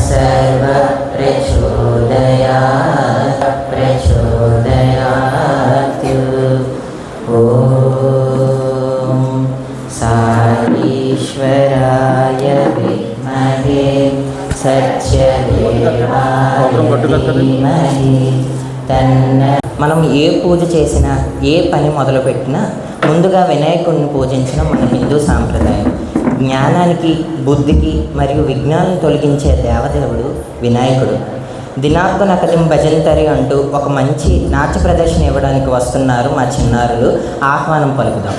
सर्व प्रचोदयात् ॐ साईश्वराय विद्महे सत्यदेवाय धीमहि तन्नो। మనం ఏ పూజ చేసినా ఏ పని మొదలుపెట్టినా ముందుగా వినాయకుడిని పూజించడం మన హిందూ సాంప్రదాయం. జ్ఞానానికి, బుద్ధికి మరియు విఘ్నాలను తొలగించే దేవదేవుడు వినాయకుడు. దినార్కనకదిం భజంతరి అంటూ ఒక మంచి నాట్య ప్రదర్శన ఇవ్వడానికి వస్తున్నారు మా చిన్నారులు. ఆహ్వానం పలుకుదాం.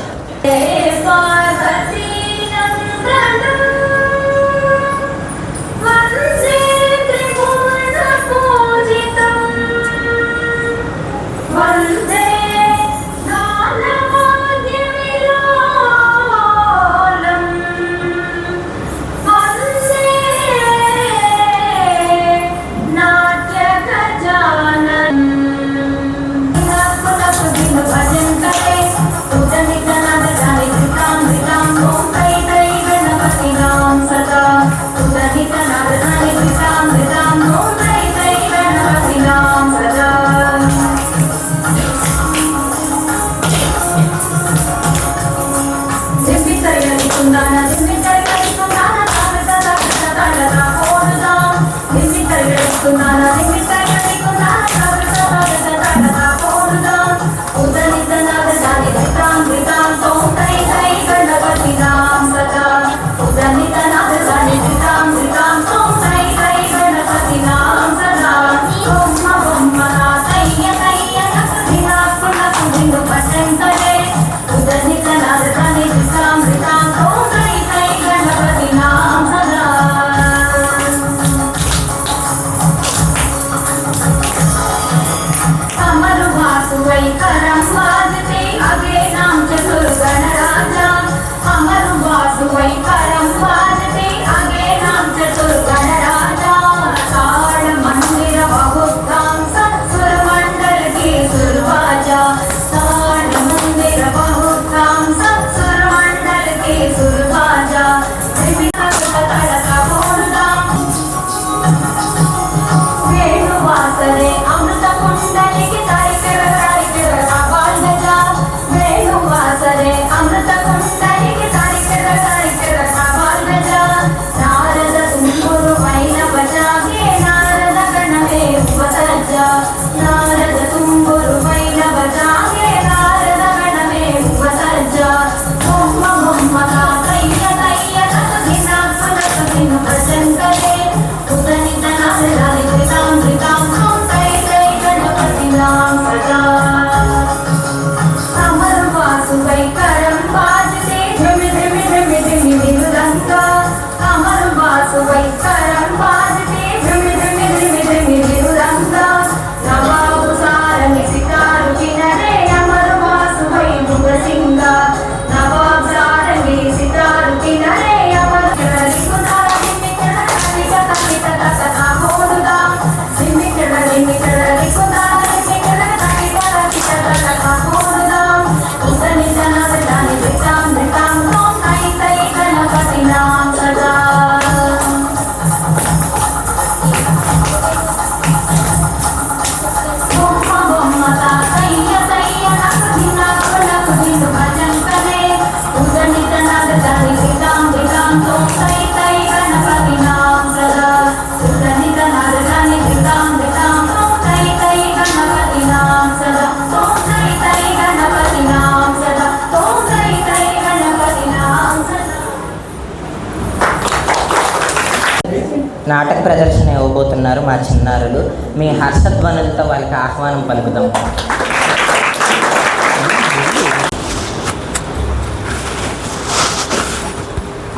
నాటక ప్రదర్శన ఇవ్వబోతున్నారు మా చిన్నారులు. మీ హర్షధ్వనులతో వారికి ఆహ్వానం పలుకుదాం.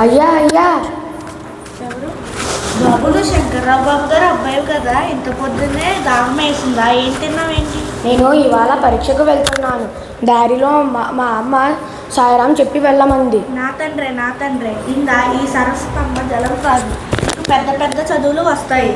అయ్యా అయ్యా, బాబులు శంకర్రావు బాబు గారు అబ్బాయి కదా, ఇంత పొద్దున్నే దాహం వేసిందా? ఏం తిన్నావేంటి? నేను ఇవాళ పరీక్షకు వెళ్తున్నాను. దారిలో మా అమ్మ సాయిరాం చెప్పి వెళ్ళమంది. నా తండ్రే ఇందా ఈ సరస్సు జలం కాదు, పెద్ద పెద్ద చదువులు వస్తాయి.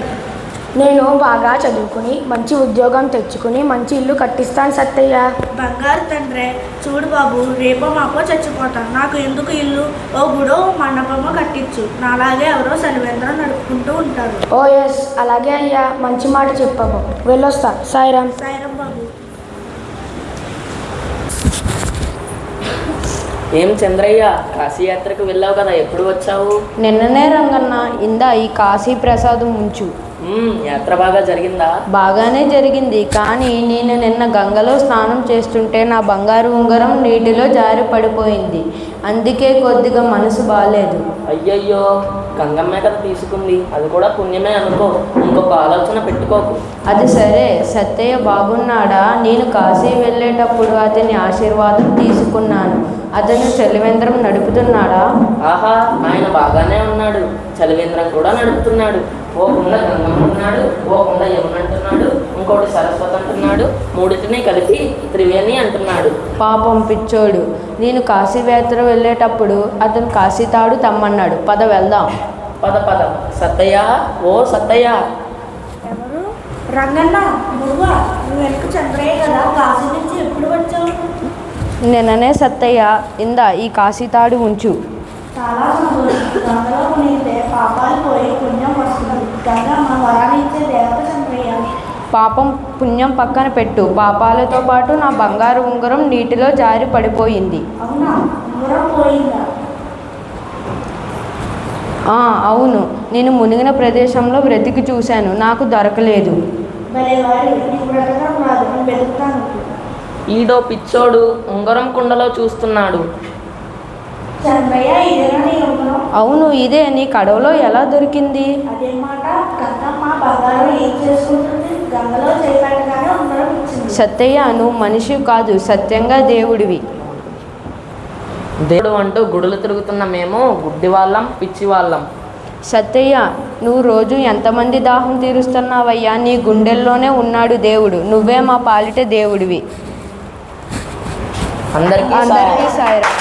నేను బాగా చదువుకుని మంచి ఉద్యోగం తెచ్చుకుని మంచి ఇల్లు కట్టిస్తాను సత్తయ్య. బంగారు తండ్రి, చూడు బాబు, రేపో మాపో చచ్చిపోతాను. నాకు ఎందుకు ఇల్లు? ఓ గుడో మండపమో కట్టించు. నాలాగే ఎవరో చలివేంద్రం నడుపుకుంటూ ఉంటారు. ఓ ఎస్, అలాగే అయ్యా, మంచి మాట చెప్పావు. వెళ్ళొస్తా. సాయిరామ్. సాయిరాం బాబు. ఏం చంద్రయ్య, కాశీయాత్రకు వెళ్ళావు కదా, ఎప్పుడు వచ్చావు? నిన్ననే రంగన్న, ఇందా ఈ కాశీ ప్రసాదం ఉంచు. యాత్ర బాగా జరిగిందా? బాగానే జరిగింది, కానీ నేను నిన్న గంగలో స్నానం చేస్తుంటే నా బంగారు ఉంగరం నీటిలో జారి పడిపోయింది. అందుకే కొద్దిగా మనసు బాలేదు. అయ్యయ్యో, గంగమ్మే కదా తీసుకుంది, అది కూడా పుణ్యమే అనుకో. ఇంకొక ఆలోచన పెట్టుకోకు. అది సరే, సత్తయ్య బాగున్నాడా? నేను కాశీ వెళ్ళేటప్పుడు అతని ఆశీర్వాదం తీసుకున్నాను. అతను చలివేంద్రం నడుపుతున్నాడా? ఆహా, ఆయన బాగానే ఉన్నాడు. చలివేంద్రం కూడా నడుపుతున్నాడు. ఓ కుండ గంగమ్మ అంటున్నాడు, ఓ కుండ యమున అంటున్నాడు, ఇంకోటి సరస్వతి అంటున్నాడు, మూడింటిని కలిపి త్రివేణి అంటున్నాడు. పాపం పిచ్చోడు. నేను కాశీ యాత్ర వెళ్ళేటప్పుడు అతను కాశీ తాడు తమ్మన్నాడు. పద వెళ్దాం. పద పద. సత్తయ్య, ఓ సత్తయ్య. ఎవరు? రంగన్న, నువ్వా? నువ్వు వెనుక చంద్రయ్య కదా, కాశీ నుంచి ఎప్పుడు వచ్చావు? నిన్ననే సత్తయ్య, ఇందా ఈ కాశీ తాడు ఉంచు. చాలా సంతోషం. గంగలో మునిగితే పాపాలు పోయి పుణ్యం వస్తుంది. గంగమ్మ వరాలు ఇచ్చే దేవత చంద్రయ్య. పాపం పుణ్యం పక్కన పెట్టు. పాపాలతో పాటు నా బంగారు ఉంగరం నీటిలో జారి పడిపోయింది. అవునా? ఉంగరం పోయిందా? అవును, నేను మునిగిన ప్రదేశంలో బ్రతికి చూశాను, నాకు దొరకలేదు. భలే వాడి, నీకు బ్రతకడం రాదు, నేను వెతుకుతాను. ఈడో పిచ్చోడు ఉంగరం కుండలో చూస్తున్నాడు. చంద్రయ్య, ఇదేనా నీ ఉంగరం? అవును, ఇదే. నీ కడవలో ఎలా దొరికింది? అదేమాట, గంగమ్మ బంగారం ఏం చేసుకుంటుంది? గంగలో చేపట్టగానే ఉంగరం ఇచ్చింది. సత్తయ్య, నువ్వు మనిషి కాదు, సత్యంగా దేవుడివి. దేవుడు అంటూ గుడులు తిరుగుతున్న మేము గుడ్డి వాళ్ళం, పిచ్చి వాళ్ళం. సత్తయ్య, నువ్వు రోజు ఎంతమంది దాహం తీరుస్తున్నావయ్యా? నీ గుండెల్లోనే ఉన్నాడు దేవుడు. నువ్వే మా పాలిట దేవుడివి. అందరికీ అందరికీ సాయిరాం.